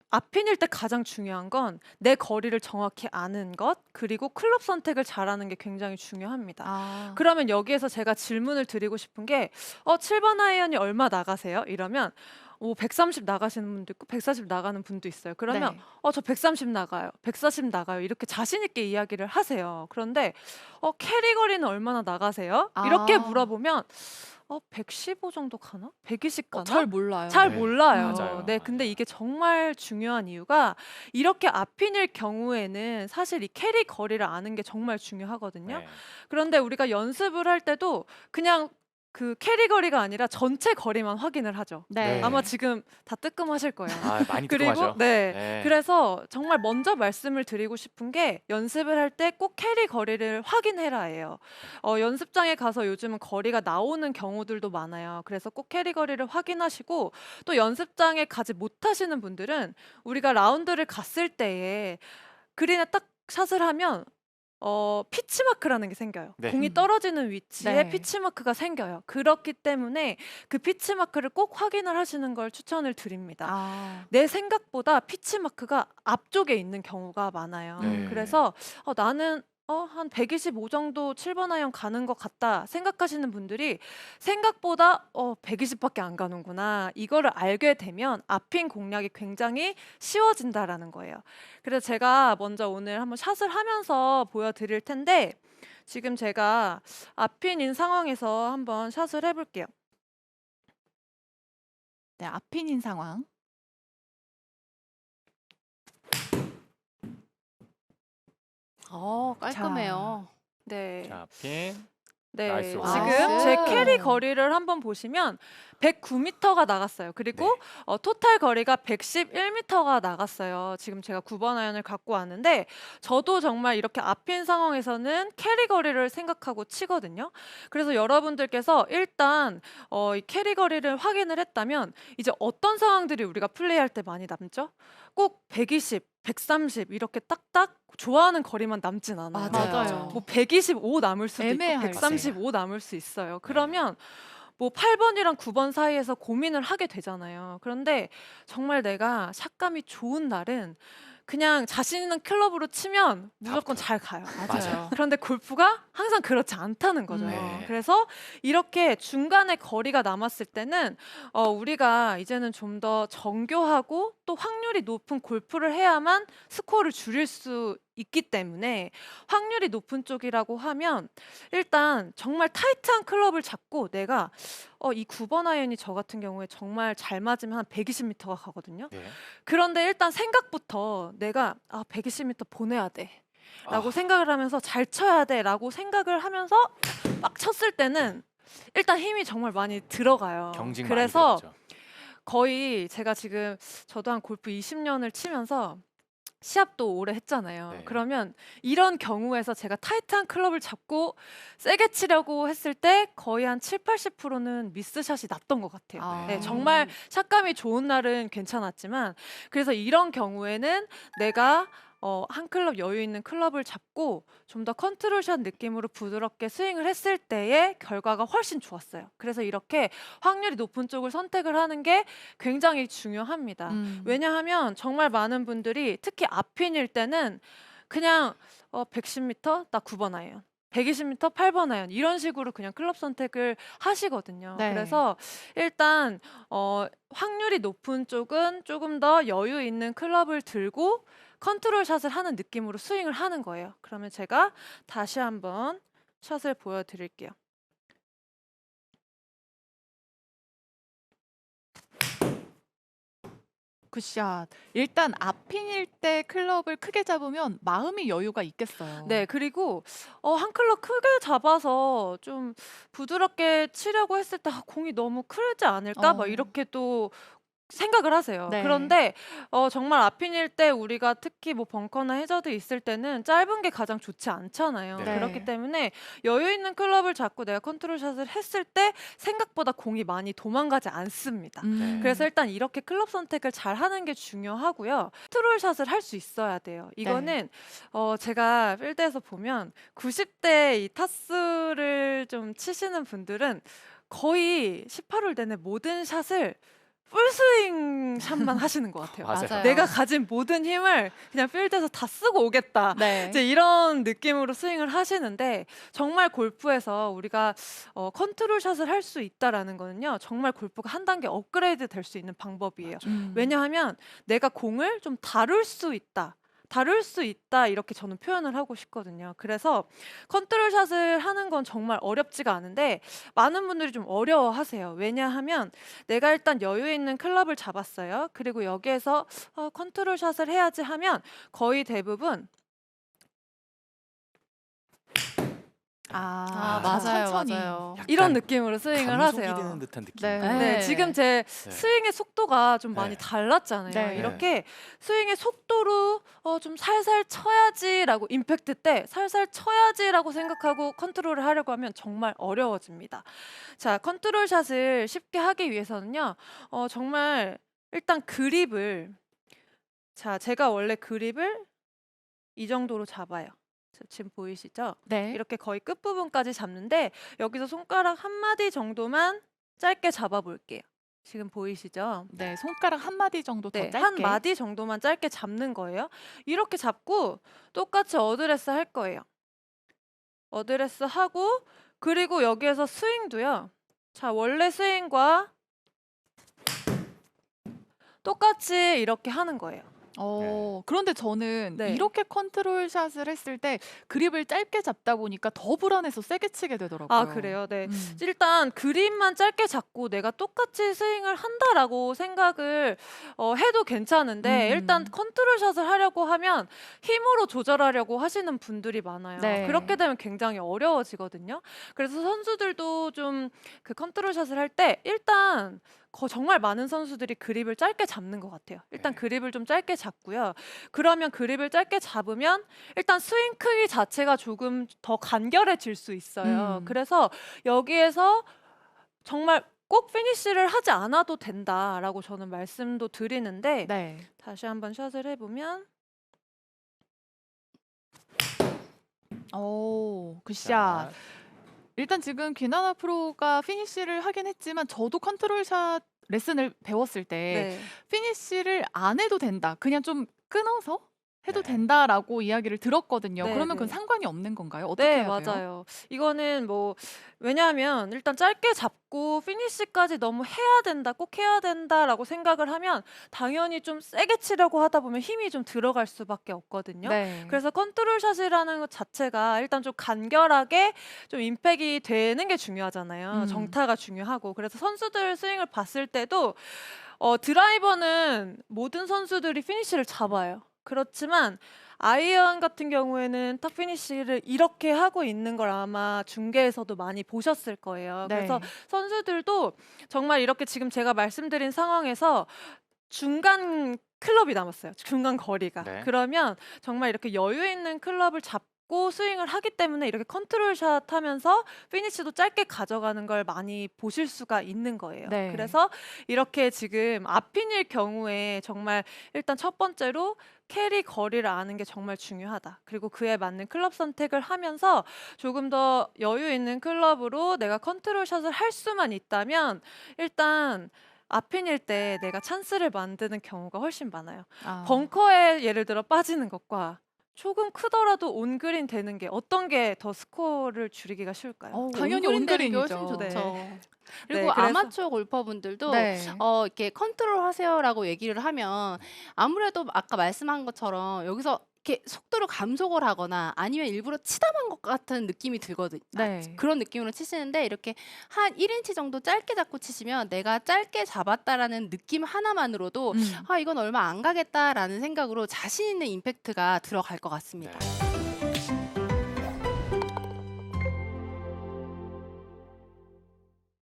앞핀일 때 가장 중요한 건 내 거리를 정확히 아는 것, 그리고 클럽 선택을 잘하는 게 굉장히 중요합니다. 아. 그러면 여기에서 제가 질문을 드리고 싶은 게, 7번 아이언이 얼마 나가세요? 이러면 130 나가시는 분도 있고 140 나가는 분도 있어요. 그러면 네. 저 130 나가요. 140 나가요. 이렇게 자신 있게 이야기를 하세요. 그런데 캐리 거리는 얼마나 나가세요? 이렇게 아. 물어보면 115 정도 가나? 120 가나? 잘 몰라요. 잘 네. 몰라요. 맞아요, 네, 근데 맞아요. 이게 정말 중요한 이유가 이렇게 앞핀일 경우에는 사실 이 캐리 거리를 아는 게 정말 중요하거든요. 네. 그런데 우리가 연습을 할 때도 그냥 그 캐리 거리가 아니라 전체 거리만 확인을 하죠. 네. 아마 지금 다 뜨끔하실 거예요. 많이 그리고 뜨끔하죠. 네. 네. 그래서 정말 먼저 말씀을 드리고 싶은 게 연습을 할 때 꼭 캐리 거리를 확인해라예요. 연습장에 가서 요즘은 거리가 나오는 경우들도 많아요. 그래서 꼭 캐리 거리를 확인하시고 또 연습장에 가지 못하시는 분들은 우리가 라운드를 갔을 때에 그린에 딱 샷을 하면 피치 마크라는 게 생겨요. 네. 공이 떨어지는 위치에 네. 피치 마크가 생겨요. 그렇기 때문에 그 피치 마크를 꼭 확인을 하시는 걸 추천을 드립니다. 아. 내 생각보다 피치 마크가 앞쪽에 있는 경우가 많아요. 네. 그래서 나는 한 125 정도 7번 아이언 가는 것 같다 생각하시는 분들이 생각보다 120밖에 안 가는구나. 이거를 알게 되면 앞핀 공략이 굉장히 쉬워진다라는 거예요. 그래서 제가 먼저 오늘 한번 샷을 하면서 보여드릴 텐데 지금 제가 앞핀인 상황에서 한번 샷을 해볼게요. 네. 앞핀인 상황. 깔끔해요. 네. 자, 핀. 네, 나이스 지금 올. 제 캐리 나이스. 거리를 한번 보시면 109m가 나갔어요. 그리고 네. 토탈 거리가 111m가 나갔어요. 지금 제가 9번 아이언을 갖고 왔는데 저도 정말 이렇게 앞핀 상황에서는 캐리 거리를 생각하고 치거든요. 그래서 여러분들께서 일단 이 캐리 거리를 확인을 했다면 이제 어떤 상황들이 우리가 플레이할 때 많이 남죠? 꼭 120, 130 이렇게 딱딱 좋아하는 거리만 남진 않아요. 맞아요. 뭐 125 남을 수도 있고 애매할 때. 135 남을 수 있어요. 그러면 뭐 8번이랑 9번 사이에서 고민을 하게 되잖아요. 그런데 정말 내가 샷감이 좋은 날은 그냥 자신 있는 클럽으로 치면 무조건 붙어요. 잘 가요. 맞아요. 그런데 골프가 항상 그렇지 않다는 거죠. 네. 그래서 이렇게 중간에 거리가 남았을 때는 우리가 이제는 좀 더 정교하고 또 확률이 높은 골프를 해야만 스코어를 줄일 수 있기 때문에 확률이 높은 쪽이라고 하면 일단 정말 타이트한 클럽을 잡고 내가 이 9번 아이언이 저 같은 경우에 정말 잘 맞으면 한 120m가 가거든요. 네. 그런데 일단 생각부터 내가 120m 보내야 돼. 라고 아. 생각을 하면서 잘 쳐야 돼 라고 생각을 하면서 막 쳤을 때는 일단 힘이 정말 많이 들어가요. 경직 많이 그래서 들어가죠. 거의 제가 지금 저도 한 골프 20년을 치면서 시합도 오래 했잖아요. 네. 그러면 이런 경우에서 제가 타이트한 클럽을 잡고 세게 치려고 했을 때 거의 한 7, 80%는 미스샷이 났던 것 같아요. 아. 네, 정말 샷감이 좋은 날은 괜찮았지만 그래서 이런 경우에는 내가 한 클럽 여유 있는 클럽을 잡고 좀 더 컨트롤샷 느낌으로 부드럽게 스윙을 했을 때의 결과가 훨씬 좋았어요. 그래서 이렇게 확률이 높은 쪽을 선택을 하는 게 굉장히 중요합니다. 왜냐하면 정말 많은 분들이 특히 앞핀일 때는 그냥 110m 나 9번 아이언 120m 8번 아이언 이런 식으로 그냥 클럽 선택을 하시거든요. 네. 그래서 일단 확률이 높은 쪽은 조금 더 여유 있는 클럽을 들고 컨트롤 샷을 하는 느낌으로 스윙을 하는 거예요. 그러면 제가 다시 한번 샷을 보여드릴게요. 굿샷. 일단 앞핀일 때 클럽을 크게 잡으면 마음의 여유가 있겠어요. 네, 그리고 한 클럽 크게 잡아서 좀 부드럽게 치려고 했을 때 '아 공이 너무 크지 않을까?' 막 어. 이렇게 또 생각을 하세요. 네. 그런데 정말 앞핀일 때 우리가 특히 뭐 벙커나 해저드 있을 때는 짧은 게 가장 좋지 않잖아요. 네. 그렇기 때문에 여유 있는 클럽을 잡고 내가 컨트롤 샷을 했을 때 생각보다 공이 많이 도망가지 않습니다. 그래서 일단 이렇게 클럽 선택을 잘 하는 게 중요하고요. 컨트롤 샷을 할 수 있어야 돼요. 이거는 제가 필드에서 보면 90대 이 타수를 좀 치시는 분들은 거의 18홀 내내 모든 샷을 풀스윙 샷만 하시는 것 같아요. 맞아요. 내가 가진 모든 힘을 그냥 필드에서 다 쓰고 오겠다. 네. 이제 이런 느낌으로 스윙을 하시는데 정말 골프에서 우리가 컨트롤 샷을 할 수 있다라는 거는요. 정말 골프가 한 단계 업그레이드 될 수 있는 방법이에요. 왜냐하면 내가 공을 좀 다룰 수 있다. 이렇게 저는 표현을 하고 싶거든요. 그래서 컨트롤 샷을 하는 건 정말 어렵지가 않은데 많은 분들이 좀 어려워하세요. 왜냐하면 내가 일단 여유 있는 클럽을 잡았어요. 그리고 여기에서 컨트롤 샷을 해야지 하면 거의 대부분 맞아요, 천천히. 맞아요. 이런 느낌으로 스윙을 감속이 하세요. 되는 듯한 느낌. 네. 네, 지금 제 스윙의 속도가 좀 많이 네. 달랐잖아요. 네. 이렇게 스윙의 속도로 좀 살살 쳐야지라고 임팩트 때 살살 쳐야지라고 생각하고 컨트롤을 하려고 하면 정말 어려워집니다. 자, 컨트롤 샷을 쉽게 하기 위해서는요. 정말 일단 그립을 제가 원래 그립을 이 정도로 잡아요. 지금 보이시죠? 네. 이렇게 거의 끝부분까지 잡는데 여기서 손가락 한 마디 정도만 짧게 잡아 볼게요. 지금 보이시죠? 네, 손가락 한 마디 정도 더 네, 짧게. 한 마디 정도만 짧게 잡는 거예요. 이렇게 잡고 똑같이 어드레스 할 거예요. 어드레스 하고 그리고 여기에서 스윙도요. 자, 원래 스윙과 똑같이 이렇게 하는 거예요. 그런데 저는 네. 이렇게 컨트롤 샷을 했을 때 그립을 짧게 잡다 보니까 더 불안해서 세게 치게 되더라고요. 아, 그래요? 네. 음. 일단 그립만 짧게 잡고 내가 똑같이 스윙을 한다라고 생각을 해도 괜찮은데 일단 컨트롤 샷을 하려고 하면 힘으로 조절하려고 하시는 분들이 많아요. 네. 그렇게 되면 굉장히 어려워지거든요. 그래서 선수들도 좀 그 컨트롤 샷을 할 때 일단 정말 많은 선수들이 그립을 짧게 잡는 것 같아요. 일단 네. 그립을 좀 짧게 잡고요. 그러면 그립을 짧게 잡으면 일단 스윙 크기 자체가 조금 더 간결해질 수 있어요. 그래서 여기에서 정말 꼭 피니쉬를 하지 않아도 된다라고 저는 말씀도 드리는데 네. 다시 한번 샷을 해보면 굿샷. 자, 일단 지금 귀나나 프로가 피니쉬를 하긴 했지만 저도 컨트롤 샷 레슨을 배웠을 때 네. 피니쉬를 안 해도 된다. 그냥 좀 끊어서 해도 네. 된다라고 이야기를 들었거든요. 네, 그러면 그건 네. 상관이 없는 건가요? 어떻게 네, 해야 돼요? 맞아요. 이거는 뭐 왜냐하면 일단 짧게 잡고 피니쉬까지 너무 해야 된다, 꼭 해야 된다라고 생각을 하면 당연히 좀 세게 치려고 하다 보면 힘이 좀 들어갈 수밖에 없거든요. 네. 그래서 컨트롤 샷이라는 것 자체가 일단 좀 간결하게 좀 임팩이 되는 게 중요하잖아요. 정타가 중요하고. 그래서 선수들 스윙을 봤을 때도 드라이버는 모든 선수들이 피니쉬를 잡아요. 그렇지만 아이언 같은 경우에는 탁 피니쉬를 이렇게 하고 있는 걸 아마 중계에서도 많이 보셨을 거예요. 네. 그래서 선수들도 정말 이렇게 지금 제가 말씀드린 상황에서 중간 클럽이 남았어요. 중간 거리가. 네. 그러면 정말 이렇게 여유 있는 클럽을 잡고 스윙을 하기 때문에 이렇게 컨트롤 샷 하면서 피니쉬도 짧게 가져가는 걸 많이 보실 수가 있는 거예요. 네. 그래서 이렇게 지금 앞핀일 경우에 정말 일단 첫 번째로 캐리 거리를 아는 게 정말 중요하다. 그리고 그에 맞는 클럽 선택을 하면서 조금 더 여유 있는 클럽으로 내가 컨트롤 샷을 할 수만 있다면 일단 앞핀일 때 내가 찬스를 만드는 경우가 훨씬 많아요. 벙커에 예를 들어 빠지는 것과 조금 크더라도 온그린 되는 게 어떤 게 더 스코어를 줄이기가 쉬울까요? 당연히 온그린 되는 게 훨씬 온그린이죠. 좋죠. 네. 그리고 네, 그래서- 아마추어 골퍼분들도 네. 이렇게 컨트롤 하세요라고 얘기를 하면 아무래도 아까 말씀한 것처럼 여기서 이렇게 속도를 감속을 하거나 아니면 일부러 치다만 것 같은 느낌이 들거든요. 네. 그런 느낌으로 치시는데 이렇게 한 1인치 정도 짧게 잡고 치시면 내가 짧게 잡았다라는 느낌 하나만으로도 이건 얼마 안 가겠다라는 생각으로 자신 있는 임팩트가 들어갈 것 같습니다. 네.